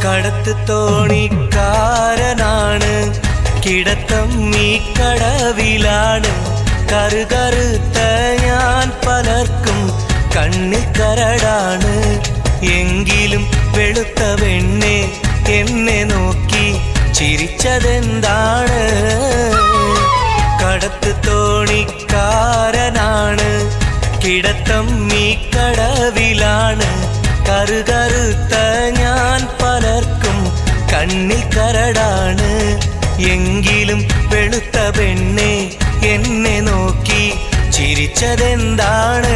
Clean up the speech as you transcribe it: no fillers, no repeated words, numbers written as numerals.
കടത്ത് തോണിക്കാരനാണ്, കിടത്തം ഈ കടവിലാണ്. കറുകറുത്ത ഞാൻ പലർക്കും കണ്ണിൽ കരടാണ്. എങ്കിലും വെളുത്ത പെണ്ണെ എന്നെ നോക്കി ചിരിച്ചതെന്താണ്? കടത്ത് തോണിക്കാരനാണ്, കിടത്തം ഈ കടവിലാണ്. കറുകറുത്ത ഞാൻ പലർക്കും കണ്ണിൽ കരടാണ്. എങ്കിലും വെളുത്ത പെണ്ണെ എന്നെ നോക്കി ചിരിച്ചതെന്താണ്?